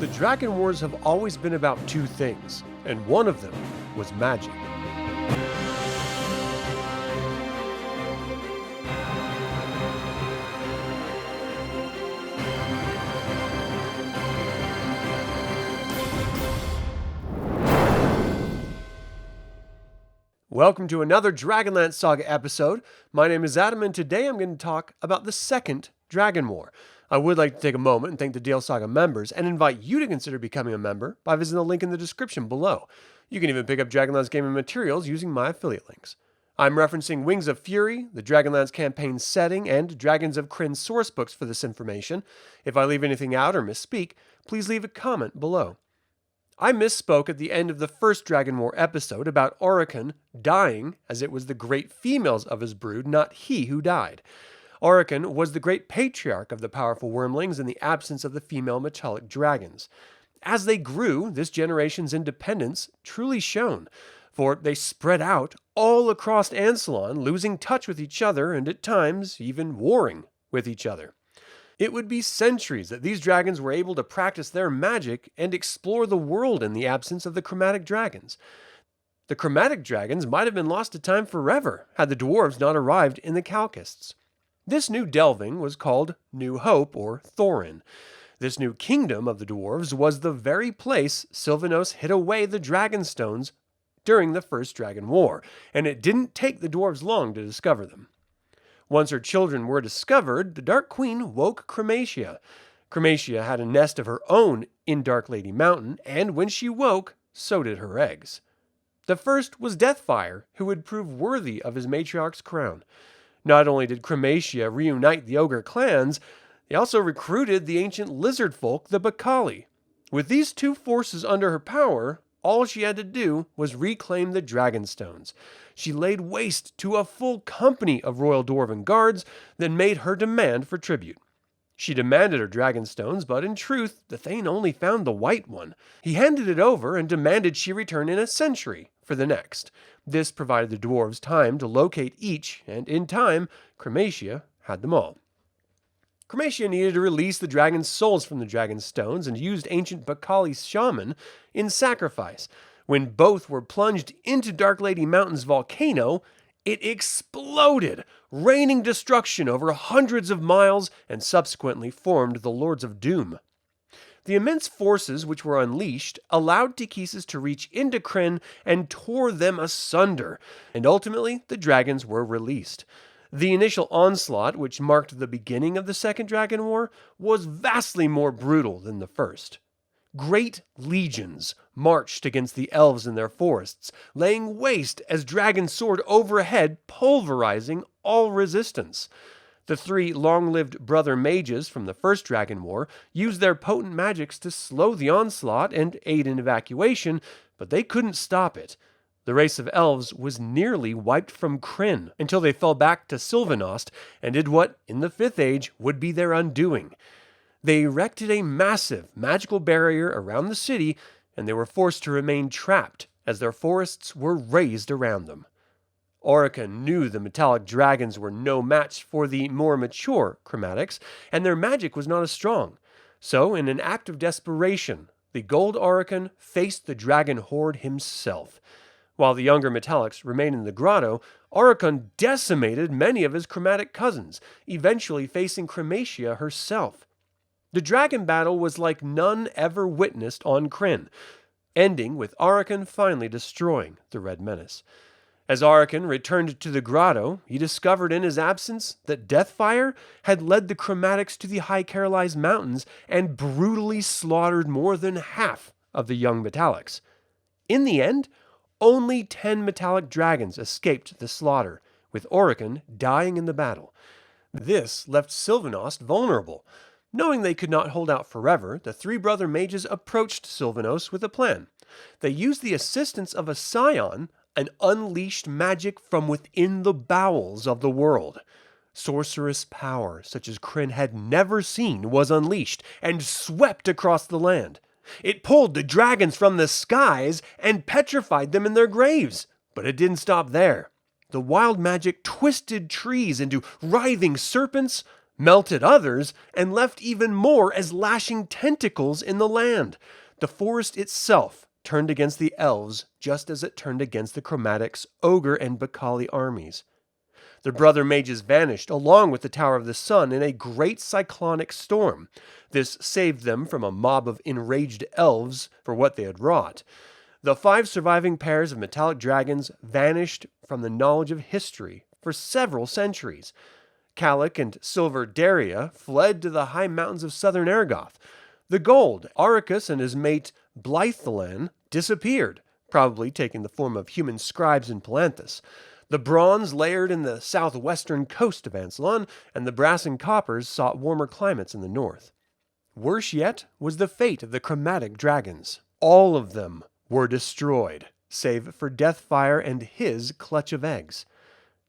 The Dragon Wars have always been about two things, and one of them was magic. Welcome to another DragonLance Saga episode. My name is Adam, and today I'm going to talk about the second Dragon War. I would like to take a moment and thank the DL Saga members and invite you to consider becoming a member by visiting the link in the description below. You can even pick up Dragonlance gaming materials using my affiliate links. I'm referencing Wings of Fury, the Dragonlance campaign setting, and Dragons of Krynn sourcebooks for this information. If I leave anything out or misspeak, please leave a comment below. I misspoke at the end of the first Dragon War episode about Aurican dying, as it was the great females of his brood, not he who died. Aurican was the great patriarch of the powerful wyrmlings in the absence of the female metallic dragons. As they grew, this generation's independence truly shone, for they spread out all across Ansalon, losing touch with each other and at times even warring with each other. It would be centuries that these dragons were able to practice their magic and explore the world in the absence of the chromatic dragons. The chromatic dragons might have been lost to time forever had the dwarves not arrived in the Khalkists. This new delving was called New Hope, or Thorin. This new kingdom of the dwarves was the very place Silvanos hid away the Dragonstones during the First Dragon War, and it didn't take the dwarves long to discover them. Once her children were discovered, the Dark Queen woke Krynn. Krynn had a nest of her own in Dark Lady Mountain, and when she woke, so did her eggs. The first was Deathfire, who would prove worthy of his matriarch's crown. Not only did Krynn reunite the ogre clans, they also recruited the ancient lizard folk, the Bakali. With these two forces under her power, all she had to do was reclaim the Dragonstones. She laid waste to a full company of royal dwarven guards, then made her demand for tribute. She demanded her Dragonstones, but in truth, the Thane only found the white one. He handed it over and demanded she return in a century for the next. This provided the dwarves time to locate each, and in time, Krynn had them all. Krynn needed to release the dragon's souls from the Dragonstones and used ancient Bakali's shaman in sacrifice. When both were plunged into Dark Lady Mountain's volcano, it exploded, raining destruction over hundreds of miles, and subsequently formed the Lords of Doom. The immense forces which were unleashed allowed Tikhisis to reach into Krynn and tore them asunder, and ultimately the dragons were released. The initial onslaught, which marked the beginning of the Second Dragon War, was vastly more brutal than the first. Great legions marched against the elves in their forests, laying waste as dragons soared overhead, pulverizing all resistance. The three long-lived brother mages from the First Dragon War used their potent magics to slow the onslaught and aid in evacuation, but they couldn't stop it. The race of elves was nearly wiped from Krynn until they fell back to Silvanos and did what, in the Fifth Age, would be their undoing. They erected a massive magical barrier around the city, and they were forced to remain trapped as their forests were razed around them. Aurican knew the metallic dragons were no match for the more mature chromatics, and their magic was not as strong. So, in an act of desperation, the Gold Aurican faced the dragon horde himself. While the younger metallics remained in the grotto, Aurican decimated many of his chromatic cousins, eventually facing Krynn herself. The dragon battle was like none ever witnessed on Krynn, ending with Aurican finally destroying the Red Menace. As Aurican returned to the grotto, he discovered in his absence that Deathfire had led the chromatics to the High Carolized Mountains and brutally slaughtered more than half of the young metallics. In the end, only 10 metallic dragons escaped the slaughter, with Aurican dying in the battle. This left Silvanos vulnerable. Knowing they could not hold out forever, the three brother mages approached Silvanos with a plan. They used the assistance of a scion and unleashed magic from within the bowels of the world. Sorcerous power, such as Krynn had never seen, was unleashed and swept across the land. It pulled the dragons from the skies and petrified them in their graves. But it didn't stop there. The wild magic twisted trees into writhing serpents, melted others, and left even more as lashing tentacles in the land. The forest itself turned against the elves just as it turned against the chromatics, ogre, and Bakali armies. The brother mages vanished along with the Tower of the Sun in a great cyclonic storm. This saved them from a mob of enraged elves for what they had wrought. The 5 surviving pairs of metallic dragons vanished from the knowledge of history for several centuries. Khalk and Silver Daria fled to the high mountains of southern Ergoth. The gold, Aurican and his mate Blythelan, disappeared, probably taking the form of human scribes in Palanthas. The bronze layered in the southwestern coast of Ansalon, and the brass and coppers sought warmer climates in the north. Worse yet was the fate of the chromatic dragons. All of them were destroyed, save for Deathfire and his clutch of eggs.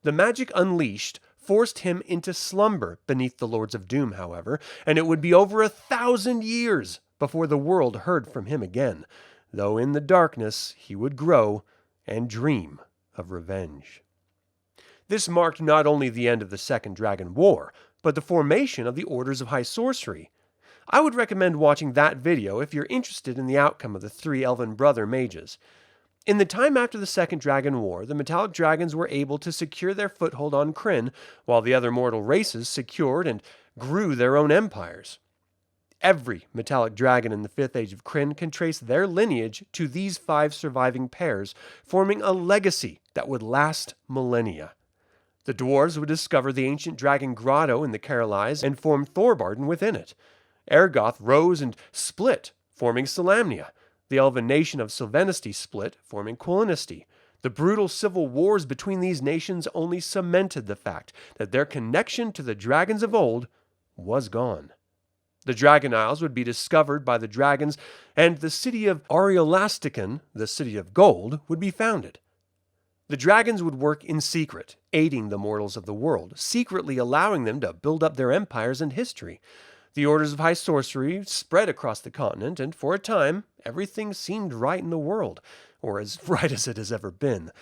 The magic unleashed forced him into slumber beneath the Lords of Doom, however, and it would be over 1,000 years before the world heard from him again, though in the darkness he would grow and dream of revenge. This marked not only the end of the Second Dragon War, but the formation of the Orders of High Sorcery. I would recommend watching that video if you're interested in the outcome of the 3 elven brother mages. In the time after the Second Dragon War, the metallic dragons were able to secure their foothold on Krynn, while the other mortal races secured and grew their own empires. Every metallic dragon in the 5th Age of Krynn can trace their lineage to these 5 surviving pairs, forming a legacy that would last millennia. The dwarves would discover the ancient dragon grotto in the Carolize and form Thorbarden within it. Ergoth rose and split, forming Solamnia. The elven nation of Silvanos split, forming Quillinisty. The brutal civil wars between these nations only cemented the fact that their connection to the dragons of old was gone. The Dragon Isles would be discovered by the dragons, and the city of Auriolastican, the city of gold, would be founded. The dragons would work in secret, aiding the mortals of the world, secretly allowing them to build up their empires and history. The Orders of High Sorcery spread across the continent, and for a time, everything seemed right in the world, or as right as it has ever been.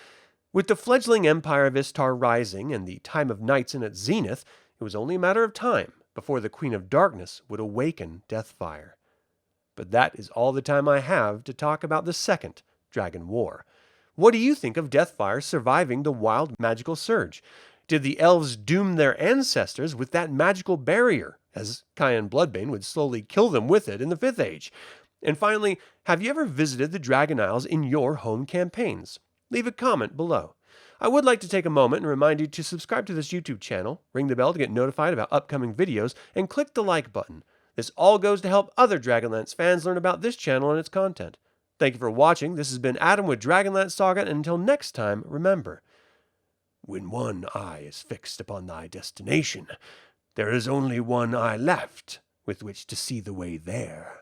With the fledgling empire of Istar rising and the time of nights in its zenith, it was only a matter of time before the Queen of Darkness would awaken Deathfire. But that is all the time I have to talk about the Second Dragon War. What do you think of Deathfire surviving the wild magical surge? Did the elves doom their ancestors with that magical barrier, as Cayenne Bloodbane would slowly kill them with it in the 5th Age? And finally, have you ever visited the Dragon Isles in your home campaigns? Leave a comment below. I would like to take a moment and remind you to subscribe to this YouTube channel, ring the bell to get notified about upcoming videos, and click the like button. This all goes to help other Dragonlance fans learn about this channel and its content. Thank you for watching. This has been Adam with DragonLance Saga, and until next time, remember, when one eye is fixed upon thy destination, there is only one eye left with which to see the way there.